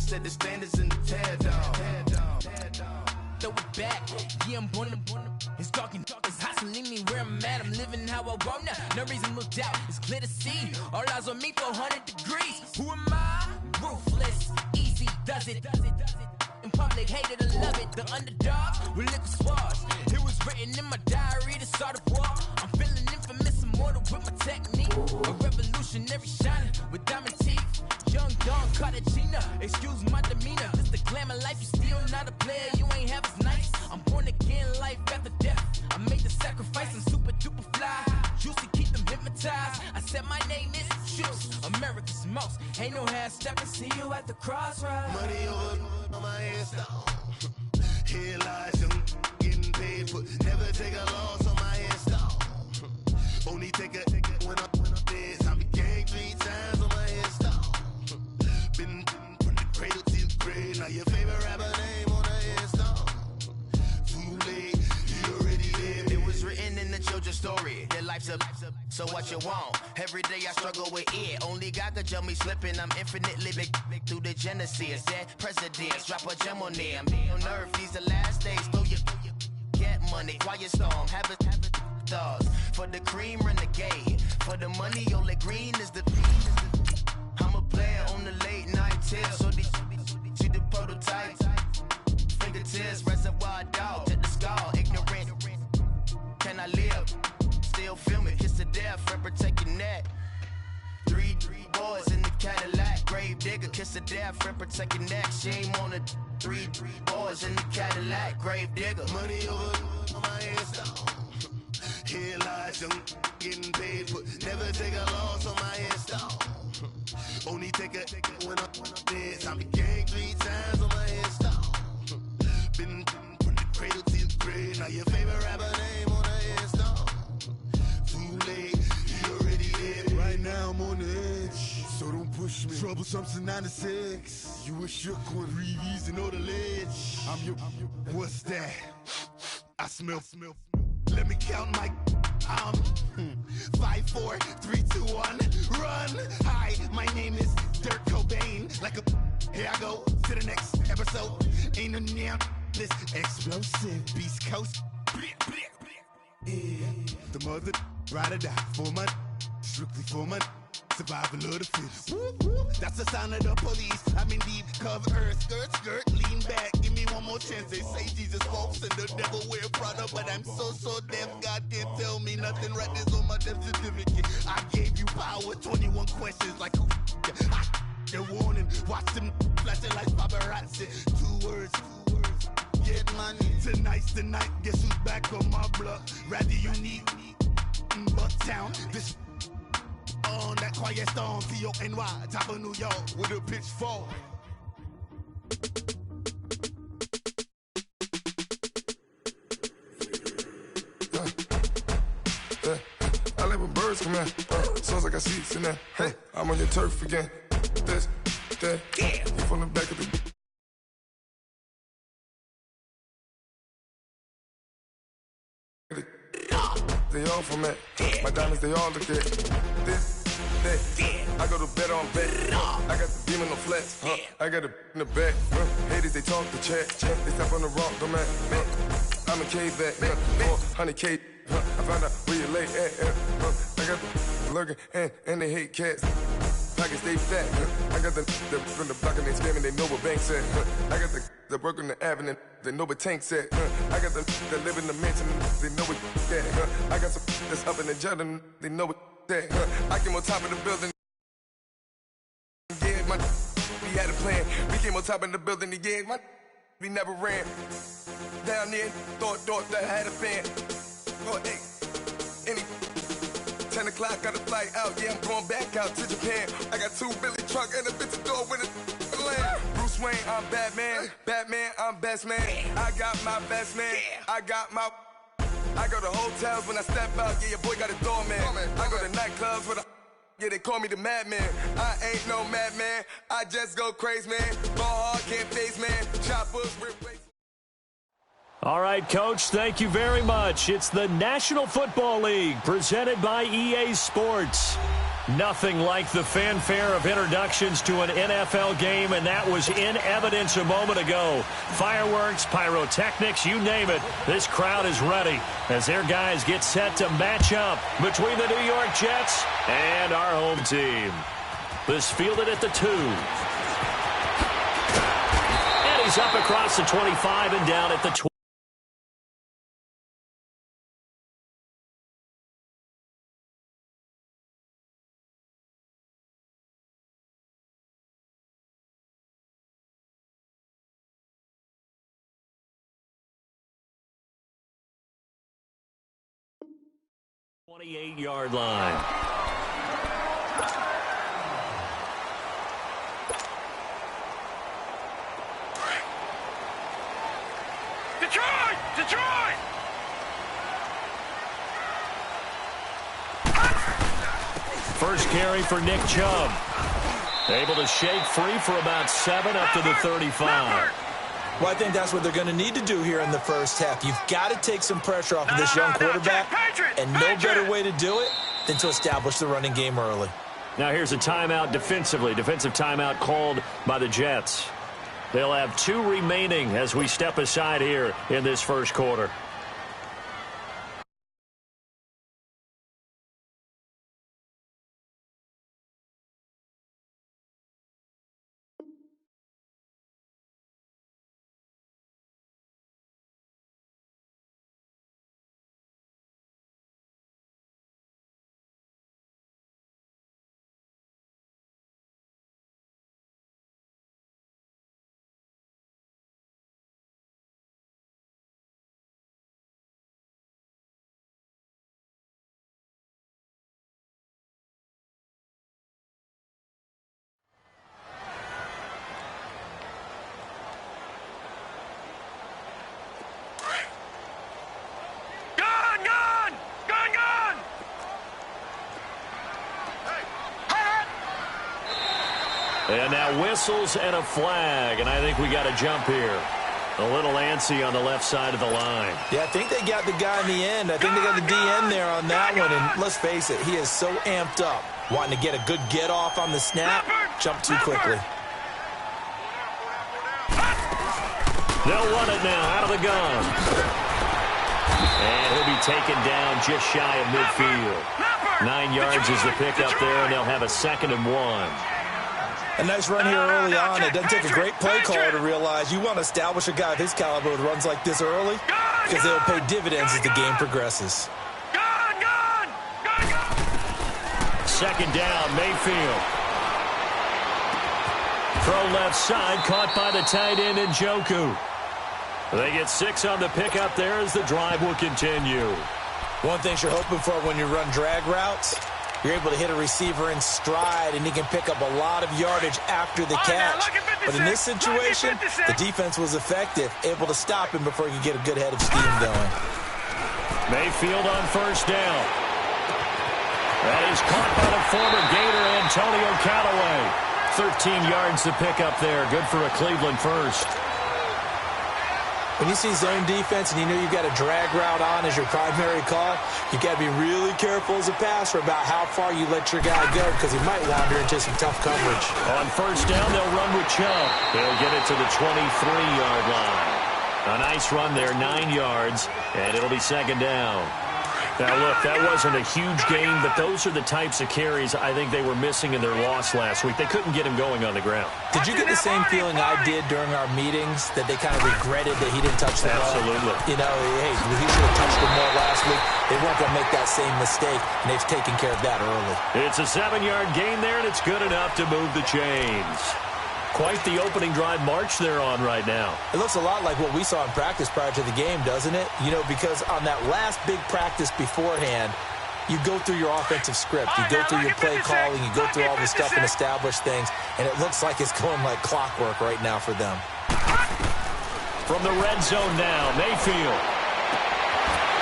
set the standards in the tear down. Throw it back, yeah, I'm born to. It's dark and dark, it's hot, so leave me where I'm at. I'm living how I want now, no reason to doubt. It's clear to see, all eyes on me, 400 degrees. Who am I? Ruthless, easy, does it. In public, hated or love it. The underdog with liquid swords. It was written in my diary to start a war. I'm feeling infamous, immortal with my technique. A revolutionary shining with diamond teeth. Young Don Cartagena, excuse my demeanor. This the glamour life, you still not a player, you ain't half as nice. I'm born again, life after death. I made the sacrifice, I'm super duper fly. Juicy, keep them hypnotized. I said my name is Juice, America's most. Ain't no half stepping, see you at the crossroads. Money over on my headstone. Here lies young, getting paid for. Never take a loss on my headstone. Only take a when I'm dead. I be gang 3 times on my headstone. Been from the cradle to the grave. Now your favorite rapper name on the headstone. Too late, you already lived. It was written in the children's story. Their life's up, so what you want? Every day I struggle with it. Only God could jump me slipping. I'm infinitely big through the genesis. Dead presidents, drop a gem on them. On earth, these the last days. Throw your get money, quiet storm, have it stars. For the cream, renegade. For the money, only green is the. I'm a player on the late night tips. So these see the prototype. Fingertips, reservoir dog, to the skull. Ignorant. Can I live? Still film it. Kiss to death, friend, protect your neck. 3 boys in the Cadillac. Grave digger, kiss to death, friend, protect your neck. Shame on the 3 boys in the Cadillac. Grave digger. Money over on my headstone. Here lies young, getting paid for. Never take a loss on my headstone. Only take a when I'm dead. I be gang 3 times on my headstone. Been from the cradle to the grave. Now your favorite rapper name on the headstone. Too late, you already lived. Right now I'm on the edge, so don't push me. Troublesome to 96. You a shook one, Reeves and all the ledge. I'm your. What's that? I smell. Let me count my. 5, 4, 3, 2, 1, run. Hi, my name is Dirk Cobain. Like a. Here I go to the next episode. Ain't no damn this explosive Beast Coast. Yeah. The mother ride or die for my. Strictly for my. Survival of the fittest. That's the sound of the police. I'm in deep cover earth. Skirt, lean back. Give me one more chance. They say Jesus walks and the devil wear Prada, but I'm so deaf. God can't tell me nothing. Right there's on my death certificate. I gave you power. 21 questions like who? They're warning. Watch them flashing like paparazzi. 2 words. Get money. Tonight's the night. Guess who's back on my block? Rather unique. Bucktown. This. On that quiet storm, T-O-N-Y, top of New York, with a pitchfork. I like when birds come in, sounds like I see seats in there. Hey, I'm on your turf again. This, that, you from the back of the. They all from it. My diamonds, they all look at this, that. I go to bed on bed. I got the beam on the flex. I got it in the back. Haters, they talk the chat. They step on the rock, the man. I'm a K-back. 400K. I found out where you lay at. I got the lurking and they hate cats. Pockets stay fat. I got the from the block and they scamming, they know what banks at. I got the work on the avenue, they know what tanks at. I got the live in the mansion, they know what that. I got some that's up in the Jordan, they know what that. I came on top of the building. Yeah, we had a plan. We came on top of the building again. We never ran. Down there, thought that I had a fan. Oh, hey, any 10 o'clock, got a flight out. Yeah, I'm going back out to Japan. I got 2 Billy truck and a bitch door with a land. Bruce Wayne, I'm Batman. Batman, I'm best man. I got my best man. I go to hotels when I step out. Yeah, your boy got a doorman. I go to nightclubs with a. Yeah, they call me the madman. I ain't no madman. I just go crazy, man. Ball hard, can't face, man. Choppers, replace. All right, Coach, thank you very much. It's the National Football League presented by EA Sports. Nothing like the fanfare of introductions to an NFL game, and that was in evidence a moment ago. Fireworks, pyrotechnics, you name it. This crowd is ready as their guys get set to match up between the New York Jets and our home team. This fielded at the 2. And he's up across the 25 and down at the 20. Yard line. Detroit! Detroit! First carry for Nick Chubb. Able to shake free for about 7 up to the 35. Well, I think that's what they're going to need to do here in the first half. You've got to take some pressure off of this young quarterback, and no better way to do it than to establish the running game early. Now here's a timeout defensively. Defensive timeout called by the Jets. They'll have 2 remaining as we step aside here in this first quarter. And now whistles and a flag, and I think we got a jump here. A little antsy on the left side of the line. Yeah, I think they got the guy in the end. I think they got the DN there on that one, and let's face it, he is so amped up, wanting to get a good get-off on the snap, jump too quickly. They'll run it now out of the gun. And he'll be taken down just shy of midfield. 9 yards is the pickup there, and they'll have a 2nd and 1. A nice run here early on. It doesn't take a great play caller to realize you want to establish a guy of his caliber with runs like this early because they'll pay dividends as the game progresses. 2nd down, Mayfield. Throw left side, caught by the tight end Njoku. They get 6 on the pickup there as the drive will continue. One thing you're hoping for when you run drag routes, you're able to hit a receiver in stride, and he can pick up a lot of yardage after the catch. But in this situation, the defense was effective, able to stop him before he could get a good head of steam going. Mayfield on 1st down. That is caught by the former Gator Antonio Callaway. 13 yards to pick up there. Good for a Cleveland first. When you see zone defense and you know you've got a drag route on as your primary call, you've got to be really careful as a passer about how far you let your guy go because he might wander into some tough coverage. On 1st down, they'll run with Chubb. They'll get it to the 23-yard line. A nice run there, 9 yards, and it'll be 2nd down. Now, look, that wasn't a huge gain, but those are the types of carries I think they were missing in their loss last week. They couldn't get him going on the ground. Did you get the same feeling I did during our meetings, that they kind of regretted that he didn't touch the ball? Absolutely. You know, hey, he should have touched it more last week. They weren't going to make that same mistake, and they've taken care of that early. It's a 7-yard gain there, and it's good enough to move the chains. Quite the opening drive march they're on right now. It looks a lot like what we saw in practice prior to the game, doesn't it? You know, because on that last big practice beforehand, you go through your offensive script. You go through your play calling. You go through all the stuff and establish things. And it looks like it's going like clockwork right now for them. From the red zone now, Mayfield.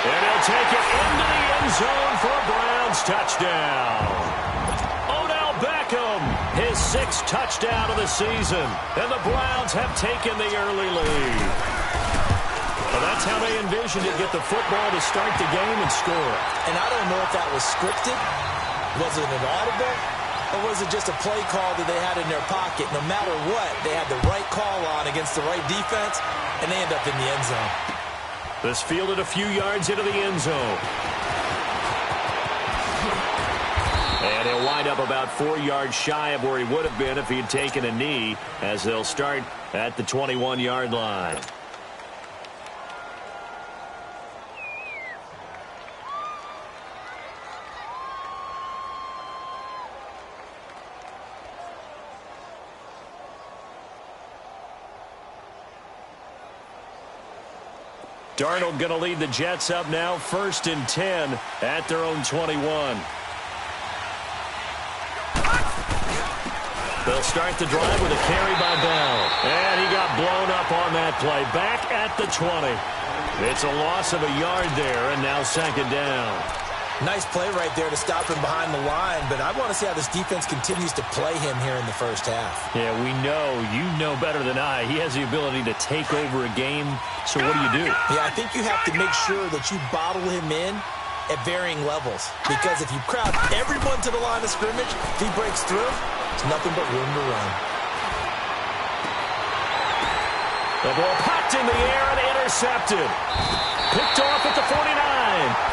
And he'll take it into the end zone for a Browns touchdown. His 6th touchdown of the season, and the Browns have taken the early lead. Well, that's how they envisioned it, get the football to start the game and score. And I don't know if that was scripted, Was it an audible, or was it just a play call that they had in their pocket? No matter what, they had the right call on against the right defense, and they end up in the end zone. This fielded a few yards into the end zone. And he'll wind up about 4 yards shy of where he would have been if he had taken a knee, as they'll start at the 21-yard line. Darnold going to lead the Jets up now, 1st and 10 at their own 21. They'll start the drive with a carry by Bell. And he got blown up on that play. Back at the 20. It's a loss of a yard there, and now 2nd down. Nice play right there to stop him behind the line, but I want to see how this defense continues to play him here in the first half. Yeah, we know. You know better than I. He has the ability to take over a game, so what do? Yeah, I think you have to make sure that you bottle him in at varying levels, because if you crowd everyone to the line of scrimmage, if he breaks through, there's nothing but room to run. The ball popped in the air and intercepted. Picked off at the 49.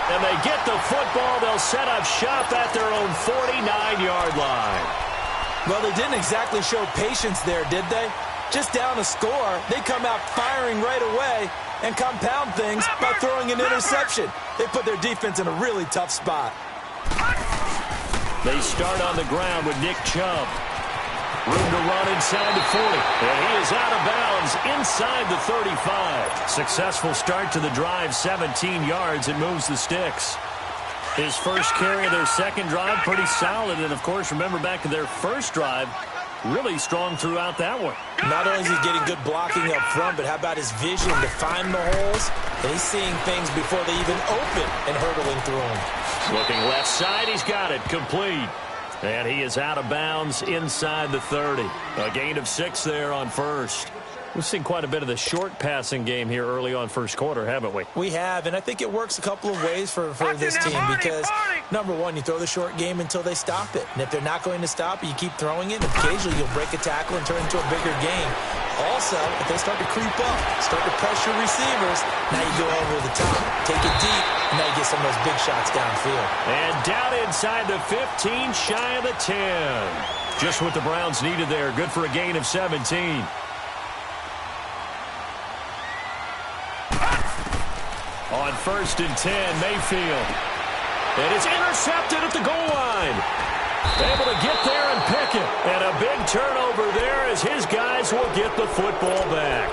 And they get the football. They'll set up shop at their own 49-yard line. Well, they didn't exactly show patience there, did they? Just down a score, they come out firing right away and compound things by throwing an interception. They put their defense in a really tough spot. They start on the ground with Nick Chubb. Room to run inside the 40. And he is out of bounds inside the 35. Successful start to the drive, 17 yards, and moves the sticks. His first carry of their second drive, pretty solid. And, of course, remember back to their first drive, really strong throughout that one. Not only is he getting good blocking up front, but how about his vision to find the holes? And he's seeing things before they even open and hurdling through them. Looking left side, he's got it, complete. And he is out of bounds inside the 30. A gain of 6 there on first. We've seen quite a bit of the short passing game here early on first quarter, haven't we? We have, and I think it works a couple of ways for this team because, number one, you throw the short game until they stop it. And if they're not going to stop it, you keep throwing it, and occasionally you'll break a tackle and turn it into a bigger game. Also, if they start to creep up, start to pressure receivers, now you go over the top, take it deep, and now you get some of those big shots downfield. And down inside the 15, shy of the 10. Just what the Browns needed there. Good for a gain of 17. On 1st and 10, Mayfield. And it's intercepted at the goal line. Able to get there and pick it. And a big turnover there as his guys will get the football back.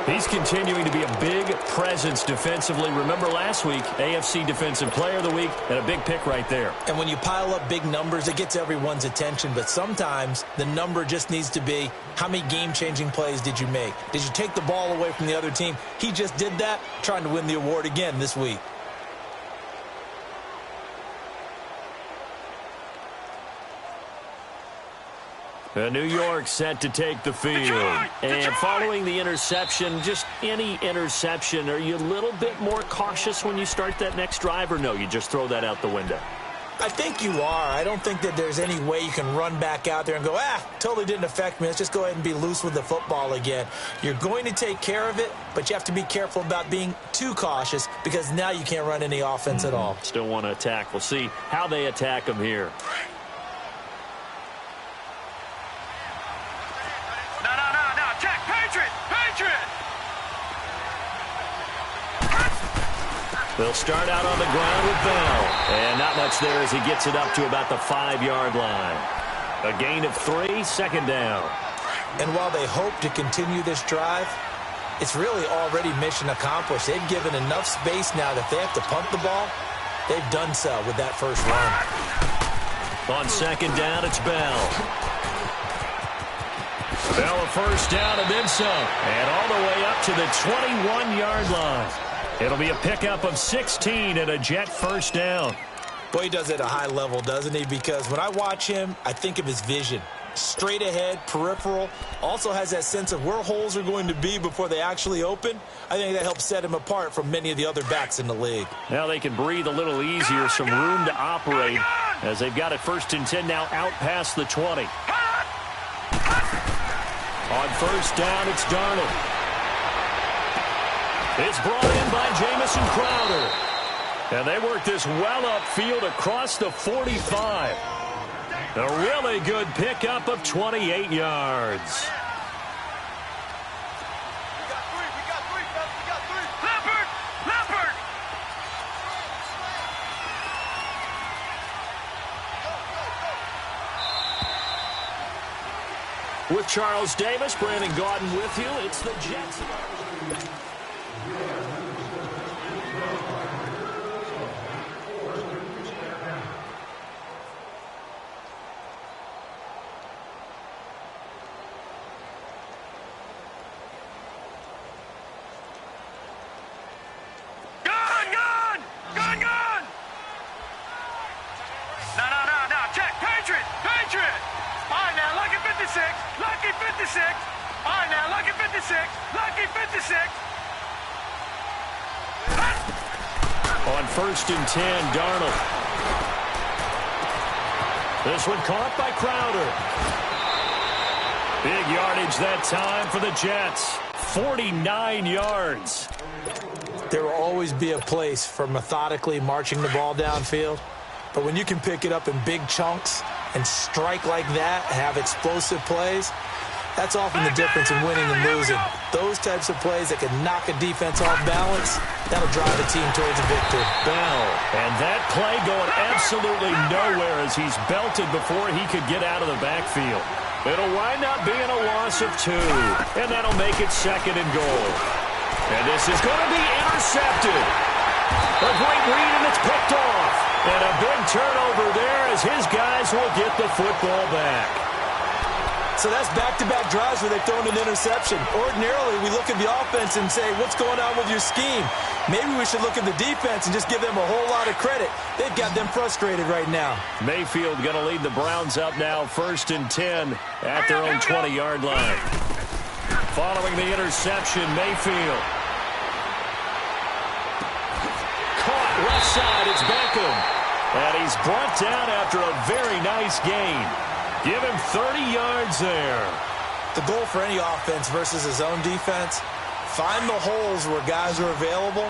He's continuing to be a big presence defensively. Remember last week, AFC Defensive Player of the Week, and a big pick right there. And when you pile up big numbers, it gets everyone's attention. But sometimes the number just needs to be, how many game-changing plays did you make? Did you take the ball away from the other team? He just did that, trying to win the award again this week. New York set to take the field. And following the interception, just any interception, are you a little bit more cautious when you start that next drive, or no, you just throw that out the window? I think you are. I don't think that there's any way you can run back out there and go, totally didn't affect me. Let's just go ahead and be loose with the football again. You're going to take care of it, but you have to be careful about being too cautious because now you can't run any offense at all. Still want to attack. We'll see how they attack them here. They'll start out on the ground with Bell. And not much there as he gets it up to about the 5-yard line. A gain of 3, 2nd down. And while they hope to continue this drive, it's really already mission accomplished. They've given enough space now that if they have to punt the ball, they've done so with that first run. On 2nd down, it's Bell. Bell a first down and then some. And all the way up to the 21-yard line. It'll be a pickup of 16 and a Jet first down. Boy, he does it at a high level, doesn't he? Because when I watch him, I think of his vision. Straight ahead, peripheral. Also has that sense of where holes are going to be before they actually open. I think that helps set him apart from many of the other backs in the league. Now they can breathe a little easier, some room to operate. as they've got it 1st and 10 now out past the 20. On 1st down, it's Darnold. It's brought in by Jamison Crowder. And they work this well upfield across the 45. A really good pickup of 28 yards. With Charles Davis, Brandon Gaudin with you. It's the Jets. Lucky 56. All right, now, lucky 56. Lucky 56. On 1st and 10, Darnold. This one caught by Crowder. Big yardage that time for the Jets. 49 yards. There will always be a place for methodically marching the ball downfield. But when you can pick it up in big chunks and strike like that, have explosive plays, that's often the difference in winning and losing. Those types of plays that can knock a defense off balance, that'll drive a team towards a victory. Bell, and that play going absolutely nowhere as he's belted before he could get out of the backfield. It'll wind up being a loss of 2, and that'll make it 2nd and goal. And this is going to be intercepted. A great read, and it's picked off. And a big turnover there as his guys will get the football back. So that's back-to-back drives where they've thrown an interception. Ordinarily, we look at the offense and say, what's going on with your scheme? Maybe we should look at the defense and just give them a whole lot of credit. They've got them frustrated right now. Mayfield going to lead the Browns up now 1st and 10 at their own 20-yard line. Following the interception, Mayfield. Caught left side, it's Beckham. And he's brought down after a very nice gain. Give him 30 yards there. The goal for any offense versus his own defense, find the holes where guys are available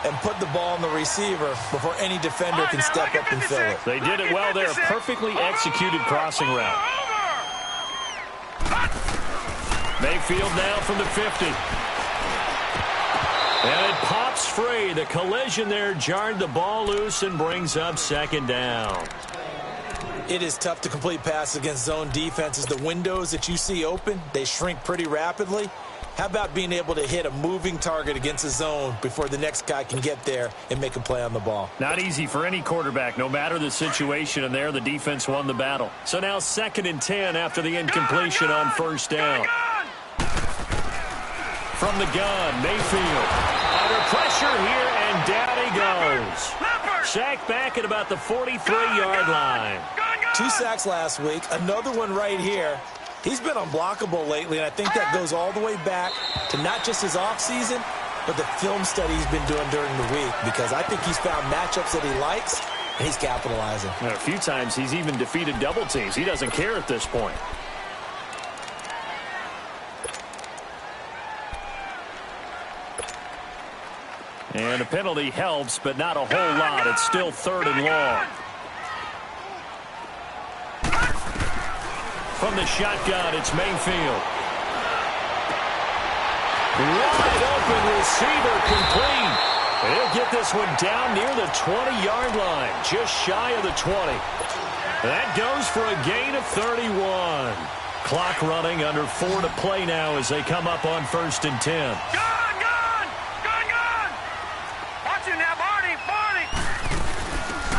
and put the ball on the receiver before any defender can step up and fill it. They did it well there. Perfectly executed crossing route. Mayfield now from the 50. And it pops free. The collision there jarred the ball loose and brings up 2nd down. It is tough to complete passes against zone defenses. The windows that you see open, they shrink pretty rapidly. How about being able to hit a moving target against a zone before the next guy can get there and make a play on the ball? Not easy for any quarterback, no matter the situation, and there the defense won the battle. So now 2nd and 10 after the incompletion on 1st down. From the gun, Mayfield. Under pressure here, and down he goes. Sacked back at about the 43-yard line. 2 sacks last week, another one right here. He's been unblockable lately, and I think that goes all the way back to not just his offseason, but the film study he's been doing during the week, because I think he's found matchups that he likes, and he's capitalizing. A few times he's even defeated double teams. He doesn't care at this point. And a penalty helps, but not a whole lot. It's still 3rd and long. From the shotgun, it's Mayfield. Wide open receiver complete. And he'll get this one down near the 20-yard line, just shy of the 20. That goes for a gain of 31. Clock running, under 4 to play now as they come up on 1st and 10.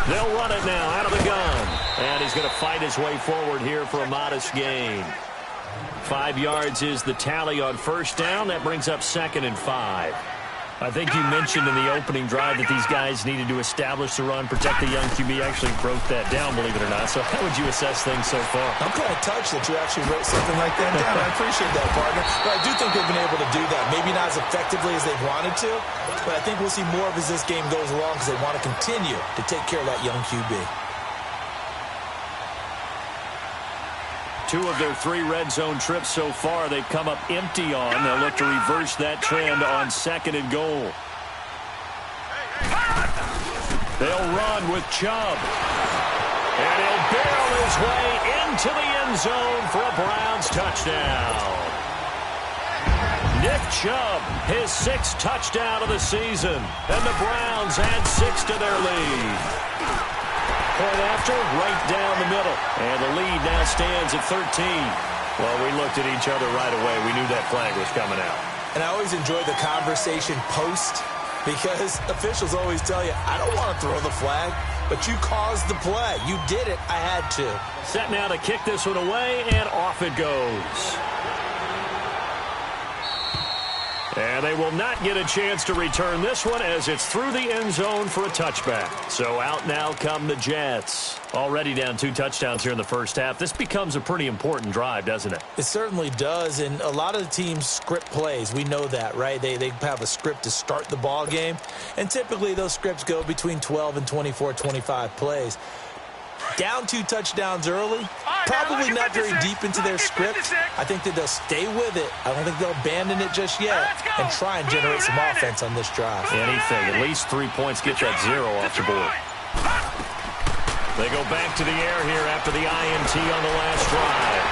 They'll run it now out of the gun. And he's going to fight his way forward here for a modest gain. 5 yards is the tally on 1st down. That brings up 2nd and 5. I think you mentioned in the opening drive that these guys needed to establish the run, protect the young QB. Actually broke that down, believe it or not. So how would you assess things so far? I'm kind of touched that you actually wrote something like that down. I appreciate that, partner. But I do think they've been able to do that. Maybe not as effectively as they've wanted to, but I think we'll see more of as this game goes along because they want to continue to take care of that young QB. 2 of their 3 red zone trips so far they've come up empty on. They'll look to reverse that trend on 2nd and goal. They'll run with Chubb. And he'll barrel his way into the end zone for a Browns touchdown. Nick Chubb, his 6th touchdown of the season. And the Browns add 6 to their lead. Point after, right down the middle. And the lead now stands at 13. Well, we looked at each other right away. We knew that flag was coming out. And I always enjoy the conversation post, because officials always tell you, I don't want to throw the flag, but you caused the play. You did it. I had to. Set now to kick this one away, and off it goes. And they will not get a chance to return this one as it's through the end zone for a touchback. So out now come the Jets. Already down 2 touchdowns here in the first half. This becomes a pretty important drive, doesn't it? It certainly does, and a lot of the teams script plays. We know that, right? They have a script to start the ball game, and typically those scripts go between 12 and 24, 25 plays. Down 2 touchdowns early, probably not very deep into their script. I think that they'll stay with it. I don't think they'll abandon it just yet and try and generate some offense on this drive. Anything, at least 3 points, get that 0 off the board. They go back to the air here after the INT on the last drive.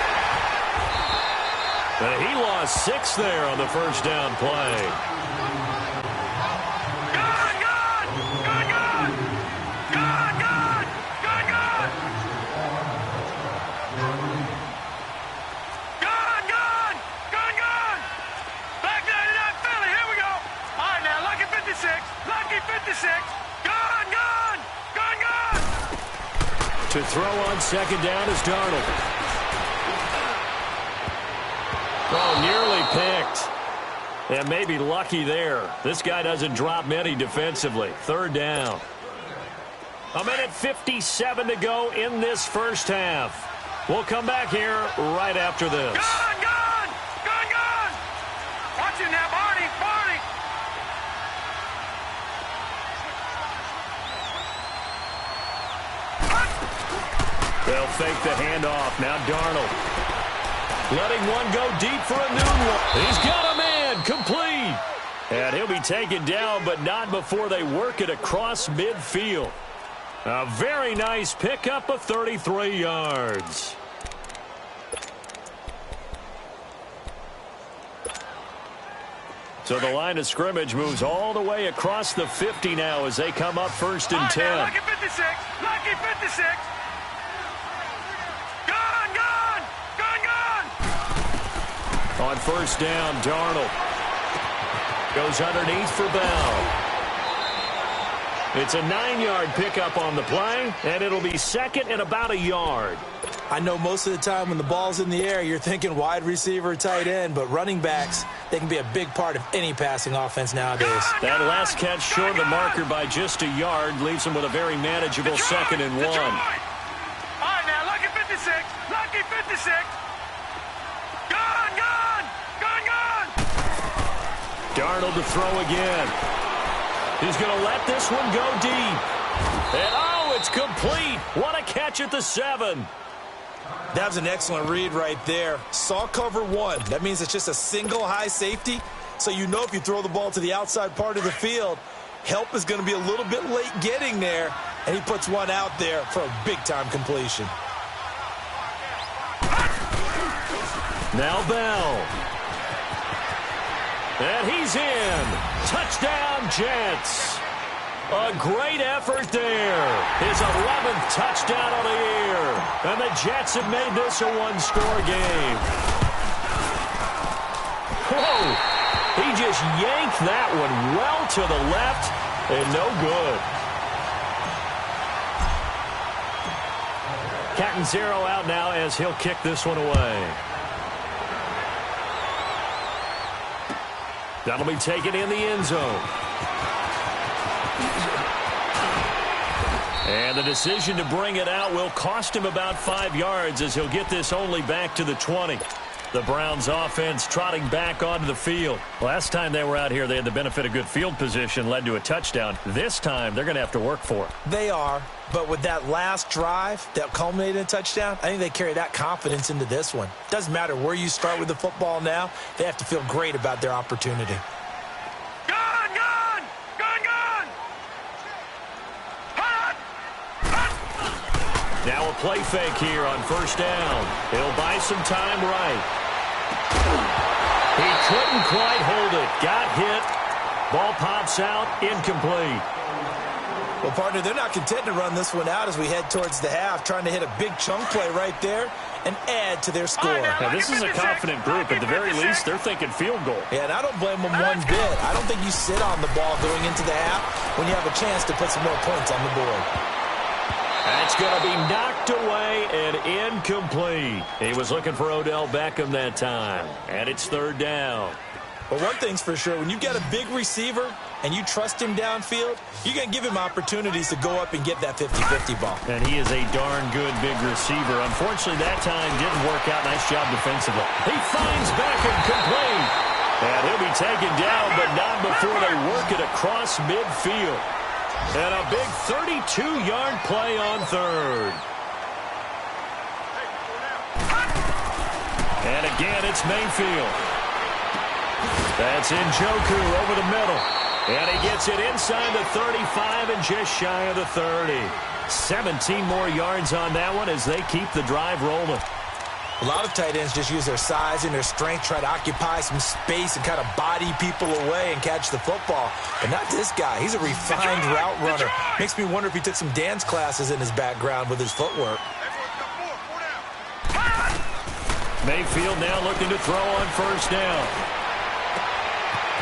And he lost 6 there on the first down play. To throw on 2nd down is Darnold. Oh, nearly picked. And maybe lucky there. This guy doesn't drop many defensively. 3rd down. 1:57 to go in this first half. We'll come back here right after this. Gone! Watch it now, Barney! They'll fake the handoff. Now Darnold. Letting one go deep for a new one. He's got a man. Complete. And he'll be taken down, but not before they work it across midfield. A very nice pickup of 33 yards. So the line of scrimmage moves all the way across the 50 now as they come up 1st and 10. Lucky 56. Lucky 56. On 1st down, Darnold goes underneath for Bell. It's a 9-yard pickup on the play, and it'll be 2nd and about a yard. I know most of the time when the ball's in the air, you're thinking wide receiver, tight end, but running backs, they can be a big part of any passing offense nowadays. That last catch short of the marker by just a yard leaves them with a very manageable 2nd and 1. All right, now, lucky 56. Lucky 56. Darnold to throw again. He's going to let this one go deep. And, oh, it's complete. What a catch at the 7. That was an excellent read right there. Saw cover 1. That means it's just a single high safety. So you know if you throw the ball to the outside part of the field, help is going to be a little bit late getting there. And he puts one out there for a big-time completion. Now Bell. And he's in. Touchdown, Jets. A great effort there. His 11th touchdown of the year. And the Jets have made this a one-score game. Whoa. He just yanked that one well to the left and no good. Catanzaro out now as he'll kick this one away. That'll be taken in the end zone. And the decision to bring it out will cost him about 5 yards as he'll get this only back to the 20. The Browns offense trotting back onto the field. Last time they were out here, they had the benefit of good field position, led to a touchdown. This time, they're going to have to work for it. They are, but with that last drive that culminated in a touchdown, I think they carry that confidence into this one. Doesn't matter where you start with the football now, they have to feel great about their opportunity. Now a play fake here on first down. He'll buy some time right. He couldn't quite hold it. Got hit. Ball pops out. Incomplete. Well, partner, they're not content to run this one out as we head towards the half, trying to hit a big chunk play right there and add to their score. Now, this is a confident group. At the very least, they're thinking field goal. Yeah, and I don't blame them one bit. I don't think you sit on the ball going into the half when you have a chance to put some more points on the board. That's going to be knocked away and incomplete. He was looking for Odell Beckham that time, and it's third down. Well, one thing's for sure, when you've got a big receiver and you trust him downfield, you're going to give him opportunities to go up and get that 50-50 ball. And he is a darn good big receiver. Unfortunately, that time didn't work out. Nice job defensively. He finds Beckham complete. And he'll be taken down, but not before they work it across midfield. And a big 32-yard play on third. And again, it's Mayfield. That's Njoku over the middle. And he gets it inside the 35 and just shy of the 30. 17 more yards on that one as they keep the drive rolling. A lot of tight ends just use their size and their strength, try to occupy some space and kind of body people away and catch the football. But not this guy. He's a refined route runner. Makes me wonder if he took some dance classes in his background with his footwork. Mayfield now looking to throw on first down.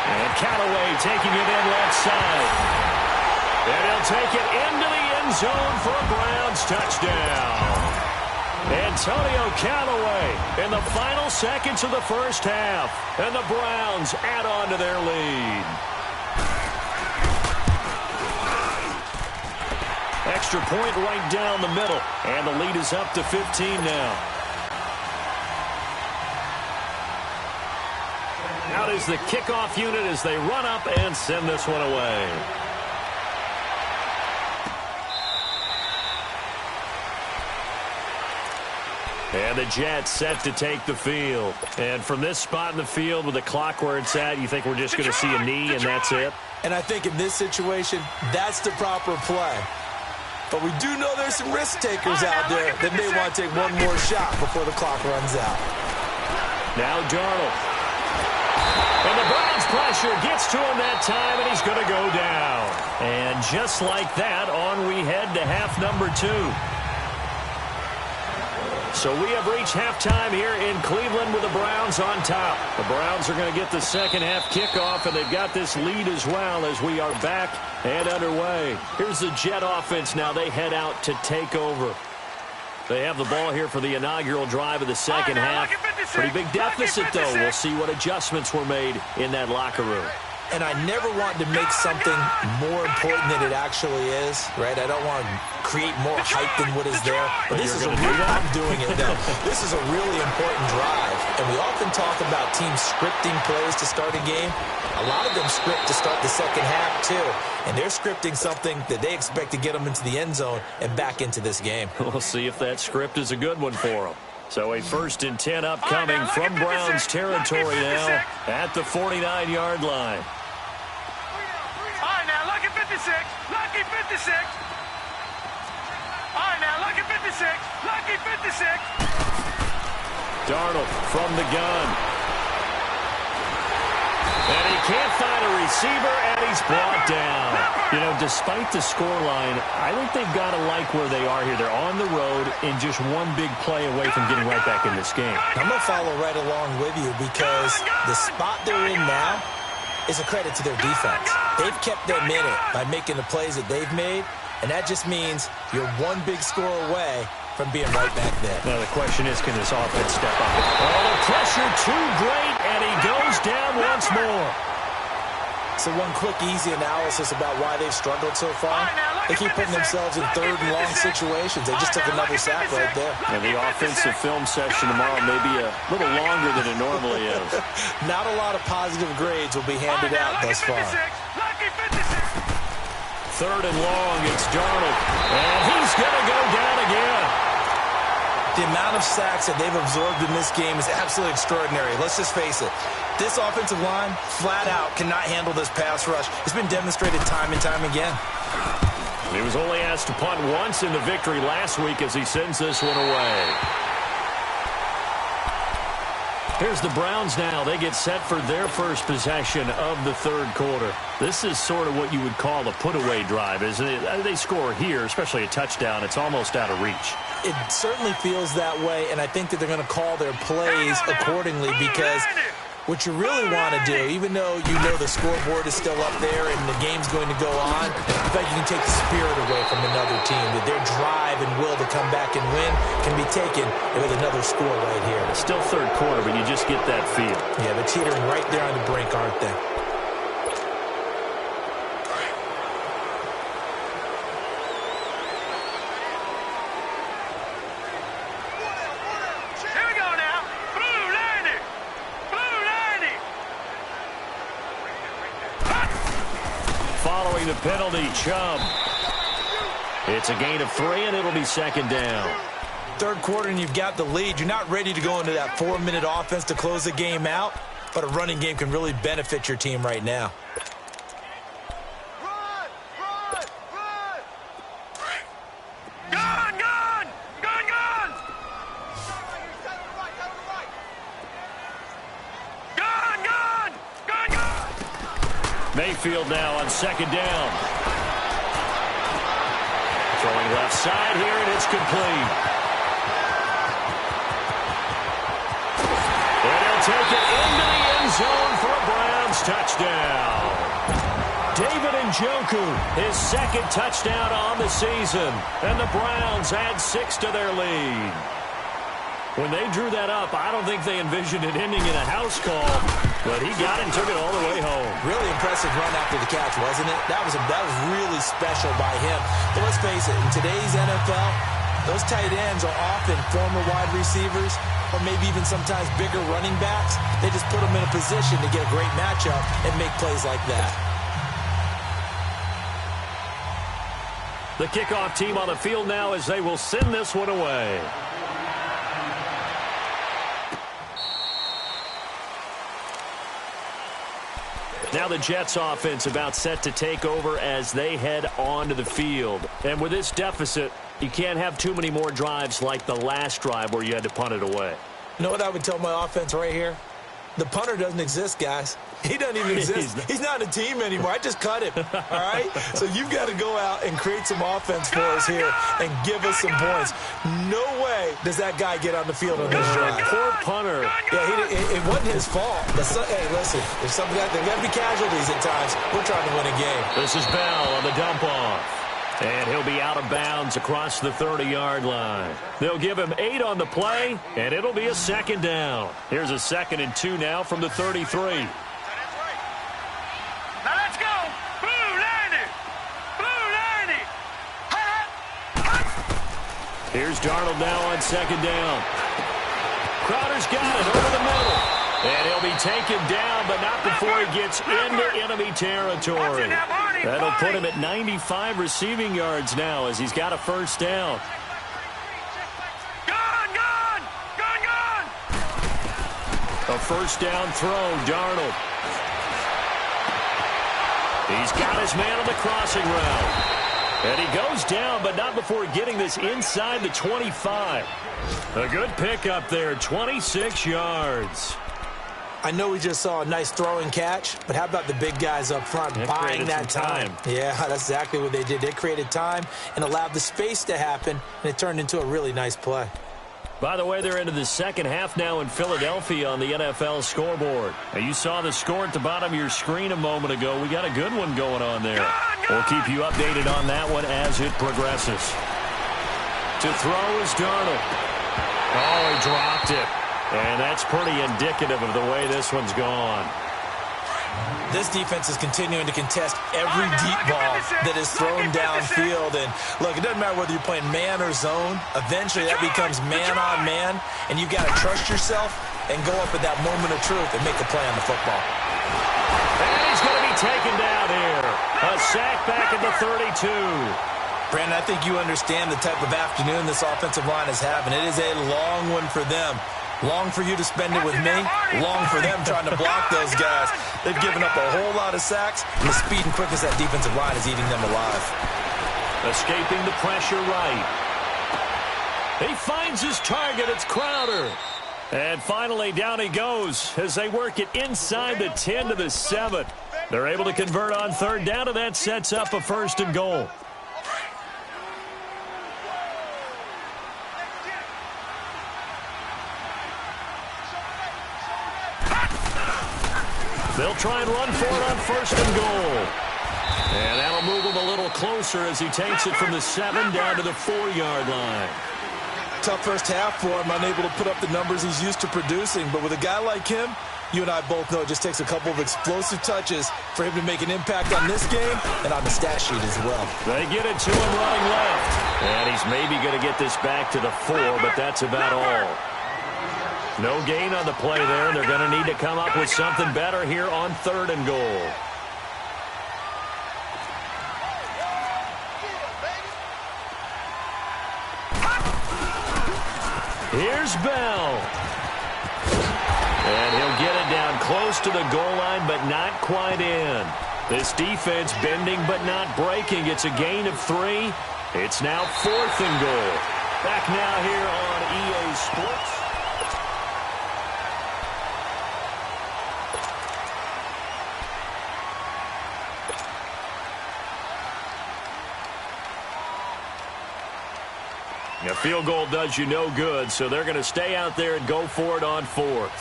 And Callaway taking it in left side. And he'll take it into the end zone for a Browns touchdown. Antonio Callaway in the final seconds of the first half. And the Browns add on to their lead. Extra point right down the middle. And the lead is up to 15 now. Out is the kickoff unit as they run up and send this one away. And the Jets set to take the field. And from this spot in the field with the clock where it's at, you think we're just going to see a knee and that's it? And I think in this situation, that's the proper play. But we do know there's some risk takers out there that may want to take one more shot before the clock runs out. Now Darnold. And the Browns pressure gets to him that time, and he's going to go down. And just like that, on we head to half number 2. So we have reached halftime here in Cleveland with the Browns on top. The Browns are going to get the second half kickoff, and they've got this lead as well as we are back and underway. Here's the Jet offense now. They head out to take over. They have the ball here for the inaugural drive of the second half. Pretty big deficit, though. We'll see what adjustments were made in that locker room. And I never want to make something more important than it actually is, right? I don't want to create more hype than what is there. But this is a real, I'm doing it now. This is a really important drive. And we often talk about teams scripting plays to start a game. A lot of them script to start the second half, too. And they're scripting something that they expect to get them into the end zone and back into this game. We'll see if that script is a good one for them. So a 1st and 10 upcoming from Browns territory now at the 49-yard line. All right, now, lucky 56. Lucky 56. All right, now, lucky 56. Lucky 56. Darnold from the gun. And he can't find a receiver, and he's brought down. You know, despite the scoreline, I think they've got to like where they are here. They're on the road and just one big play away from getting right back in this game. I'm going to follow right along with you because the spot they're in now is a credit to their defense. They've kept them in it by making the plays that they've made, and that just means you're one big score away from being right back there. Now, the question is, can this offense step up? Oh, the pressure too great, and he goes down once more. So one quick, easy analysis about why they've struggled so far. They keep putting themselves in third and long situations. They just took another sack right there. And the offensive film session tomorrow may be a little longer than it normally is. Not a lot of positive grades will be handed out thus far. Third and long, it's Darnold. And he's going to go down again. The amount of sacks that they've absorbed in this game is absolutely extraordinary. Let's just face it. This offensive line, flat out, cannot handle this pass rush. It's been demonstrated time and time again. He was only asked to punt once in the victory last week as he sends this one away. Here's the Browns now. They get set for their first possession of the third quarter. This is sort of what you would call a put-away drive, isn't it? They score here, especially a touchdown. It's almost out of reach. It certainly feels that way, and I think that they're going to call their plays accordingly because what you really want to do, even though you know the scoreboard is still up there and the game's going to go on, in fact, you can take the spirit away from another team. That their drive and will to come back and win can be taken with another score right here. It's still third quarter, but you just get that feel. Yeah, they're teetering right there on the brink, aren't they? Following the penalty, Chubb. It's a gain of 3, and it'll be second down. Third quarter, and you've got the lead. You're not ready to go into that 4-minute offense to close the game out, but a running game can really benefit your team right now. Mayfield now on second down. Throwing left side here, and it's complete. And he'll take it into the end zone for a Browns touchdown. David Njoku, his second touchdown on the season. And the Browns add 6 to their lead. When they drew that up, I don't think they envisioned it ending in a house call, but he got it and took it all the way home. Really impressive run after the catch, wasn't it? That was really special by him. But let's face it, in today's NFL, those tight ends are often former wide receivers or maybe even sometimes bigger running backs. They just put them in a position to get a great matchup and make plays like that. The kickoff team on the field now as they will send this one away. Now the Jets offense about set to take over as they head onto the field. And with this deficit, you can't have too many more drives like the last drive where you had to punt it away. You know what I would tell my offense right here? The punter doesn't exist, guys. He doesn't even exist. He's not a team anymore. I just cut him, all right? So you've got to go out and create some offense for us here and give us some points. No way does that guy get on the field on this drive. Poor punter. Yeah, it wasn't his fault. Hey, listen, there's got to be casualties at times. We're trying to win a game. This is Bell on the dump-off. And he'll be out of bounds across the 30-yard line. They'll give him 8 on the play, and it'll be a second down. Here's a 2nd and 2 now from the 33. Now let's go. Blue 90. Blue 90. Here's Darnold now on second down. Crowder's got it over the middle. And he'll be taken down, but not before he gets into enemy territory. That'll put him at 95 receiving yards now as he's got a first down. Gone. A first down throw, Darnold. He's got his man on the crossing route. And he goes down, but not before getting this inside the 25. A good pickup there, 26 yards. I know we just saw a nice throwing catch, but how about the big guys up front buying that time? Yeah, that's exactly what they did. They created time and allowed the space to happen, and it turned into a really nice play. By the way, they're into the second half now in Philadelphia on the NFL scoreboard. Now, you saw the score at the bottom of your screen a moment ago. We got a good one going on there. We'll keep you updated on that one as it progresses. To throw is Darnold. Oh, he dropped it. And that's pretty indicative of the way this one's gone. This defense is continuing to contest every deep ball that is thrown downfield. And, look, it doesn't matter whether you're playing man or zone. Eventually, that becomes man-on-man, and you've got to trust yourself and go up at that moment of truth and make a play on the football. And he's going to be taken down here. A sack back at the 32. Brandon, I think you understand the type of afternoon this offensive line is having. It is a long one for them. Long for you to spend it with me. Long for them trying to block those guys. They've given up a whole lot of sacks, and the speed and quickness of that defensive line is eating them alive. Escaping the pressure right. He finds his target. It's Crowder. And finally, down he goes as they work it inside the 10 to the 7. They're able to convert on third down, and that sets up a 1st and goal. They'll try and run for it on 1st and goal. And that'll move him a little closer as he takes it from the 7 down to the 4-yard line. Tough first half for him, unable to put up the numbers he's used to producing. But with a guy like him, you and I both know it just takes a couple of explosive touches for him to make an impact on this game and on the stat sheet as well. They get it to him running left. And he's maybe going to get this back to the 4, but that's about all. No gain on the play there. They're going to need to come up with something better here on 3rd and goal. Here's Bell. And he'll get it down close to the goal line, but not quite in. This defense bending but not breaking. It's a gain of 3. It's now 4th and goal. Back now here on EA Sports. A field goal does you no good, so they're going to stay out there and go for it on 4th.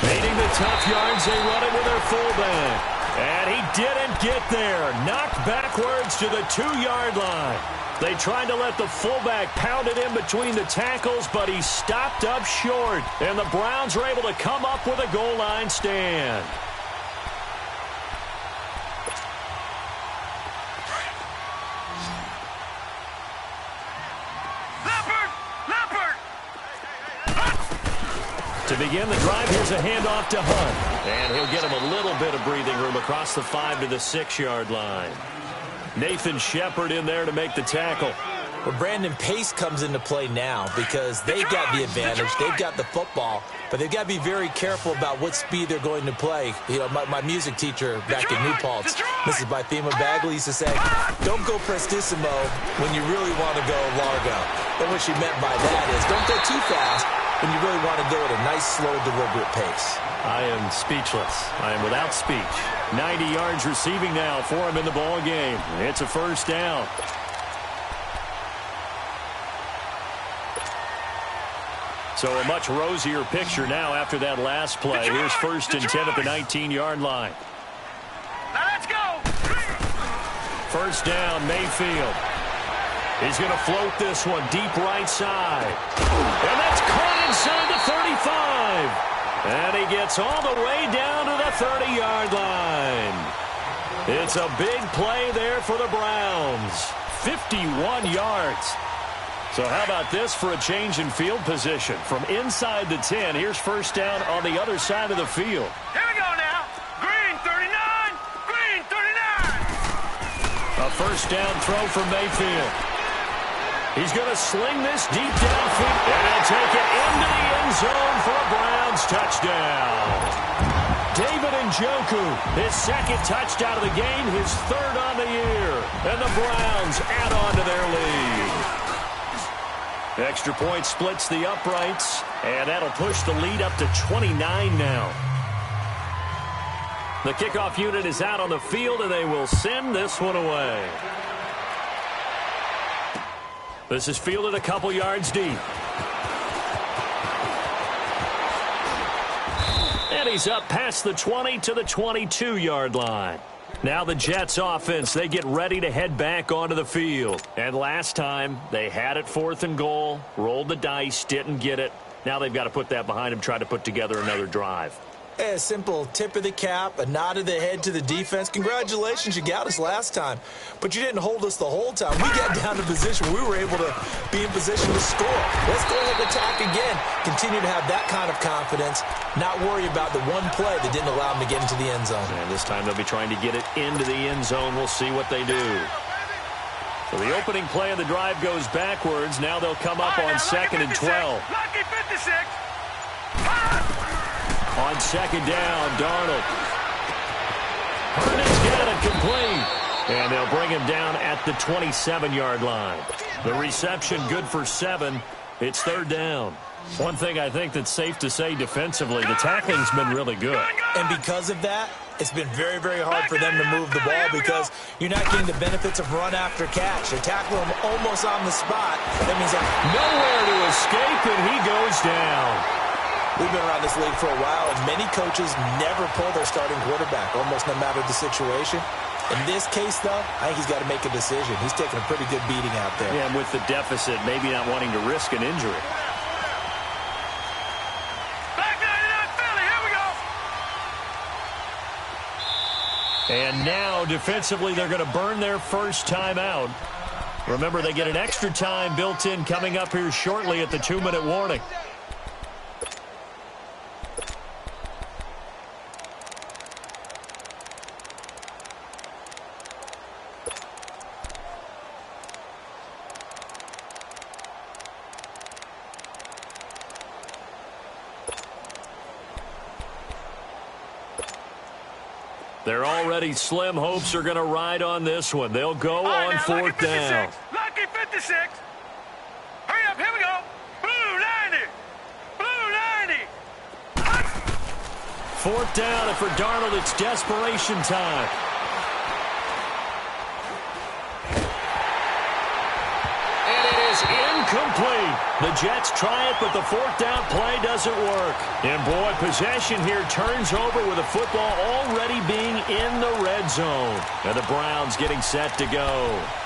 Making the tough yards, they run it with their fullback. And he didn't get there. Knocked backwards to the 2-yard line. They tried to let the fullback pound it in between the tackles, but he stopped up short. And the Browns were able to come up with a goal line stand. To begin the drive, here's a handoff to Hunt. And he'll get him a little bit of breathing room across the 5 to the 6-yard line. Nathan Shepard in there to make the tackle. Well, Brandon, pace comes into play now because they've got the advantage. They've got the football, but they've got to be very careful about what speed they're going to play. You know, my music teacher back in New Paltz, Mrs. Bythema Bagley, used to say, don't go prestissimo when you really want to go largo. And what she meant by that is don't go too fast when you really want to go at a nice, slow, deliberate pace. I am speechless. I am without speech. 90 yards receiving now for him in the ball game. It's a 1st down. So a much rosier picture now after that last play. Here's 1st and 10 at the 19-yard line. Now let's go. 1st down, Mayfield. He's going to float this one deep right side. And that's caught inside the 35. And he gets all the way down to the 30-yard line. It's a big play there for the Browns. 51 yards. So how about this for a change in field position? From inside the 10, here's 1st down on the other side of the field. Here we go now. Green 39. Green 39. A 1st down throw from Mayfield. He's going to sling this deep downfield, and he'll take it into the end zone for a Browns touchdown. David Njoku, his 2nd touchdown of the game, his 3rd on the year. And the Browns add on to their lead. Extra point splits the uprights, and that'll push the lead up to 29 now. The kickoff unit is out on the field, and they will send this one away. This is fielded a couple yards deep. And he's up past the 20 to the 22-yard line. Now the Jets offense, they get ready to head back onto the field. And last time, they had it 4th and goal, rolled the dice, didn't get it. Now they've got to put that behind them, try to put together another drive. A simple tip of the cap, a nod of the head to the defense. Congratulations, you got us last time. But you didn't hold us the whole time. We got down to position where we were able to be in position to score. Let's go ahead and attack again. Continue to have that kind of confidence, not worry about the one play that didn't allow them to get into the end zone. And this time they'll be trying to get it into the end zone. We'll see what they do. So the opening play of the drive goes backwards. Now they'll come up on 2nd and 12. Lucky 56. On 2nd down, Darnold. Herndon's got it complete. And they'll bring him down at the 27-yard line. The reception good for 7. It's 3rd down. One thing I think that's safe to say defensively, the tackling's been really good. And because of that, it's been very, very hard for them to move the ball because you're not getting the benefits of run after catch. They tackle him almost on the spot. That means nowhere to escape, and he goes down. We've been around this league for a while, and many coaches never pull their starting quarterback, almost no matter the situation. In this case, though, I think he's got to make a decision. He's taking a pretty good beating out there. Yeah, and with the deficit, maybe not wanting to risk an injury. Back 99 Philly, here we go. And now, defensively, they're going to burn their first time out. Remember, they get an extra time built in coming up here shortly at the 2-minute warning. They're already slim hopes are going to ride on this one. They'll go on 4th down. Lucky 56. Hurry up, here we go. Blue 90. Blue 90. 4th down, and for Darnold, it's desperation time. And it is incomplete. The Jets try it, but the 4th down play doesn't work. And boy, possession here turns over with the football already being in the red zone. And the Browns getting set to go.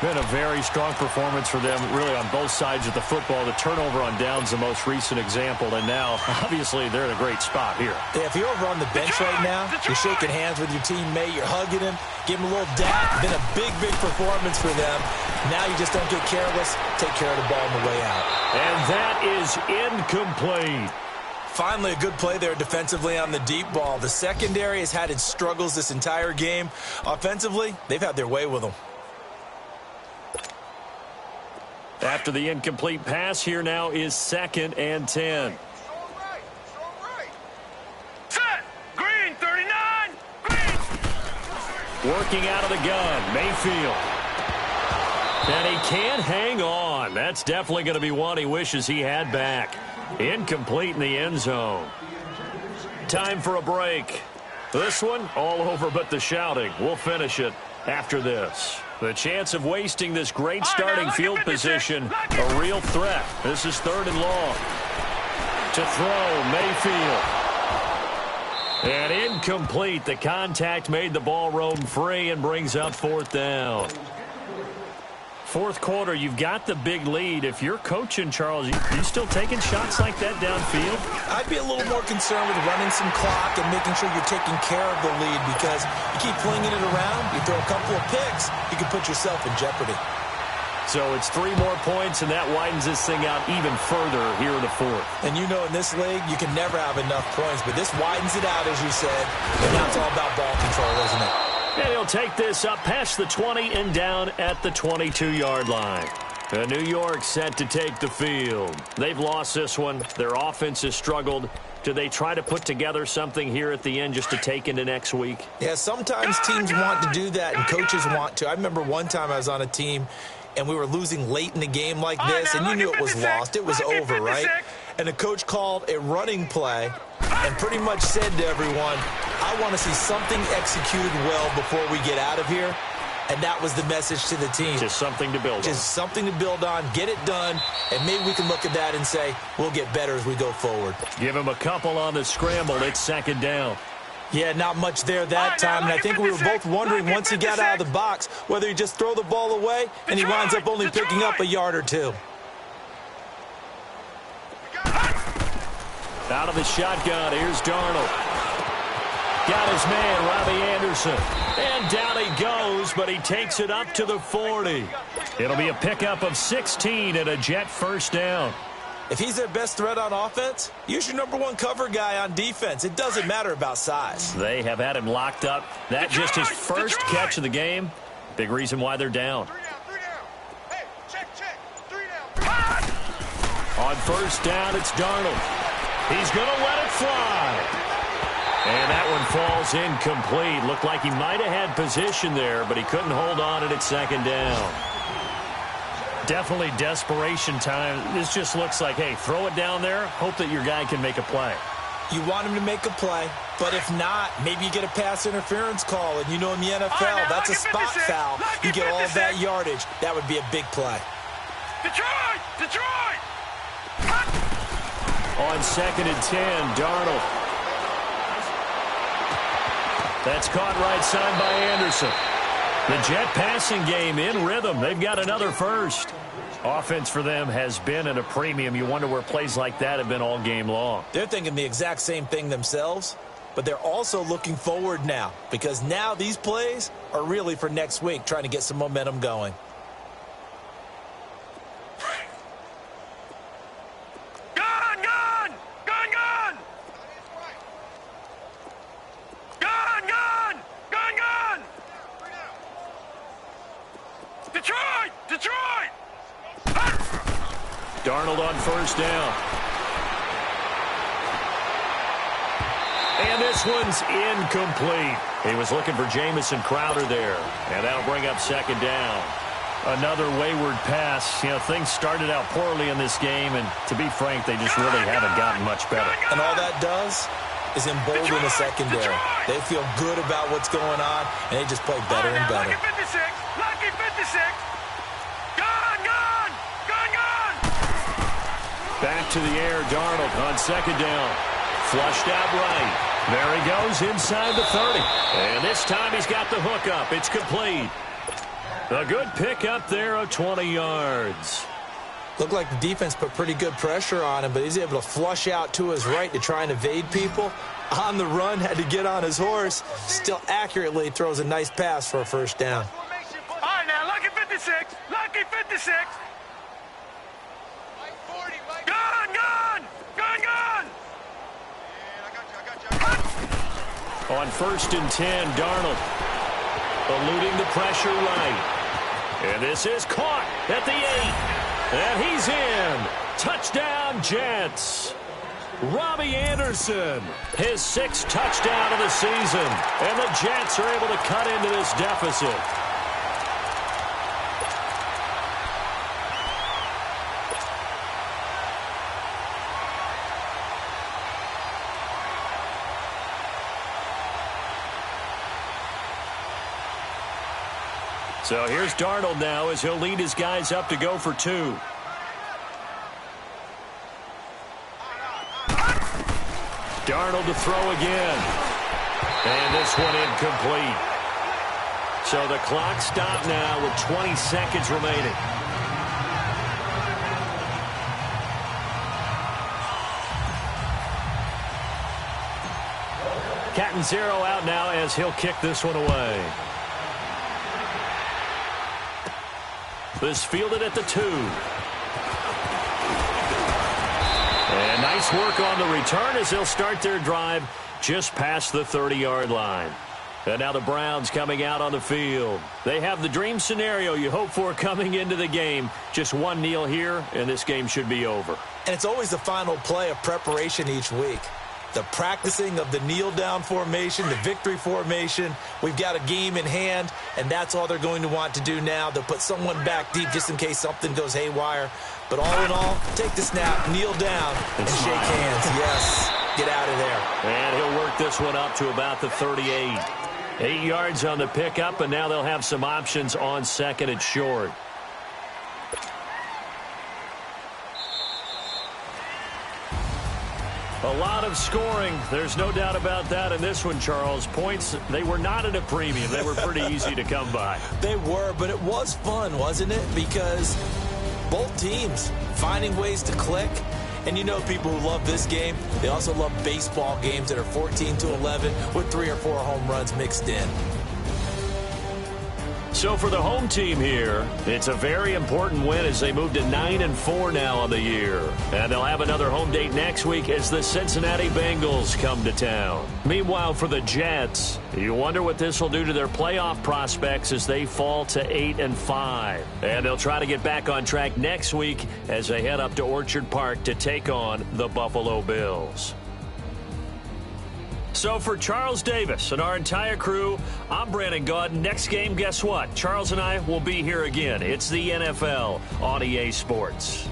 Been a very strong performance for them, really on both sides of the football. The turnover on downs the most recent example, and now, obviously, they're in a great spot here. Yeah, if you're over on the bench right now, you're shaking hands with your teammate, you're hugging him, give him a little dap. Been a big, big performance for them. Now you just don't get careless, take care of the ball on the way out. And that is incomplete. Finally, a good play there defensively on the deep ball. The secondary has had its struggles this entire game. Offensively, they've had their way with them. After the incomplete pass, here now is 2nd and 10. Set. Green 39. Green. Working out of the gun, Mayfield. And he can't hang on. That's definitely going to be one he wishes he had back. Incomplete in the end zone. Time for a break. This one, all over but the shouting. We'll finish it after this. The chance of wasting this great starting field position, a real threat. This is 3rd and long. To throw, Mayfield. And incomplete. The contact made the ball roam free and brings up 4th down. 4th quarter, you've got the big lead. If you're coaching, Charles, you still taking shots like that downfield? I'd be a little more concerned with running some clock and making sure you're taking care of the lead, because you keep flinging it around, you throw a couple of picks, you can put yourself in jeopardy. So it's 3 more points, and that widens this thing out even further here in the 4th. And you know in this league, you can never have enough points, but this widens it out, as you said, and now it's all about ball control, isn't it? And he'll take this up past the 20 and down at the 22-yard line. New York set to take the field. They've lost this one. Their offense has struggled. Do they try to put together something here at the end just to take into next week? Yeah, sometimes teams want to do that and coaches want to. I remember one time I was on a team and we were losing late in the game like this, and you knew it was lost. It was over, right? And the coach called a running play and pretty much said to everyone, I want to see something executed well before we get out of here. And that was the message to the team. Just something to build on. Just something to build on, get it done, and maybe we can look at that and say, we'll get better as we go forward. Give him a couple on the scramble. It's 2nd down. Yeah, not much there that time, and I think we were both wondering once he got out of the box whether he just throw the ball away and he winds up only picking up a yard or two. Out of the shotgun, here's Darnold. Got his man, Robbie Anderson. And down he goes, but he takes it up to the 40. It'll be a pickup of 16 and a Jet first down. If he's their best threat on offense, use your #1 cover guy on defense. It doesn't matter about size. They have had him locked up. That just his first catch of the game. Big reason why they're down. 3 down. Hey, check. 3 down. On first down, it's Darnold. He's going to let it fly. And that one falls incomplete. Looked like he might have had position there, but he couldn't hold on it at second down. Definitely desperation time. This just looks like, hey, throw it down there, hope that your guy can make a play. You want him to make a play, but if not, maybe you get a pass interference call, and you know in the NFL, that's a spot foul. You get all of that yardage. That would be a big play. Detroit! On second and 10, Darnold. That's caught right side by Anderson. The Jet passing game in rhythm. They've got another first. Offense for them has been at a premium. You wonder where plays like that have been all game long. They're thinking the exact same thing themselves, but they're also looking forward now because now these plays are really for next week, trying to get some momentum going. Detroit! Darnold on first down. And this one's incomplete. He was looking for Jamison Crowder there. And that'll bring up second down. Another wayward pass. You know, things started out poorly in this game, and to be frank, they just really haven't gotten much better. And all that does is embolden the secondary. They feel good about what's going on, and they just play better and better. Lucky 56. Back to the air, Darnold on second down. Flushed out right. There he goes inside the 30. And this time he's got the hook up. It's complete. A good pickup there of 20 yards. Looked like the defense put pretty good pressure on him, but he's able to flush out to his right to try and evade people. On the run, had to get on his horse. Still accurately throws a nice pass for a first down. All right, now, lucky 56. Lucky 56. On first and 10, Darnold eluding the pressure right. And this is caught at the 8. And he's in. Touchdown, Jets. Robbie Anderson, his 6th touchdown of the season. And the Jets are able to cut into this deficit. So here's Darnold now as he'll lead his guys up to go for 2. Darnold to throw again. And this one incomplete. So the clock stopped now with 20 seconds remaining. Catanzaro out now as he'll kick this one away. This fielded at the 2. And nice work on the return as they'll start their drive just past the 30-yard line. And now the Browns coming out on the field. They have the dream scenario you hope for coming into the game. Just one kneel here, and this game should be over. And it's always the final play of preparation each week. The practicing of the kneel-down formation, the victory formation. We've got a game in hand, and that's all they're going to want to do now. They'll put someone back deep just in case something goes haywire. But all in all, take the snap, kneel down, and shake hands. Yes, get out of there. And he'll work this one up to about the 38. 8 yards on the pickup, and now they'll have some options on second and short. A lot of scoring. There's no doubt about that in this one, Charles. Points, they were not at a premium. They were pretty easy to come by. They were, but it was fun, wasn't it? Because both teams finding ways to click. And you know people who love this game, they also love baseball games that are 14-11 with 3 or 4 home runs mixed in. So for the home team here, it's a very important win as they move to 9-4 now on the year. And they'll have another home date next week as the Cincinnati Bengals come to town. Meanwhile, for the Jets, you wonder what this will do to their playoff prospects as they fall to 8-5. And they'll try to get back on track next week as they head up to Orchard Park to take on the Buffalo Bills. So for Charles Davis and our entire crew, I'm Brandon Gaudin. Next game, guess what? Charles and I will be here again. It's the NFL on EA Sports.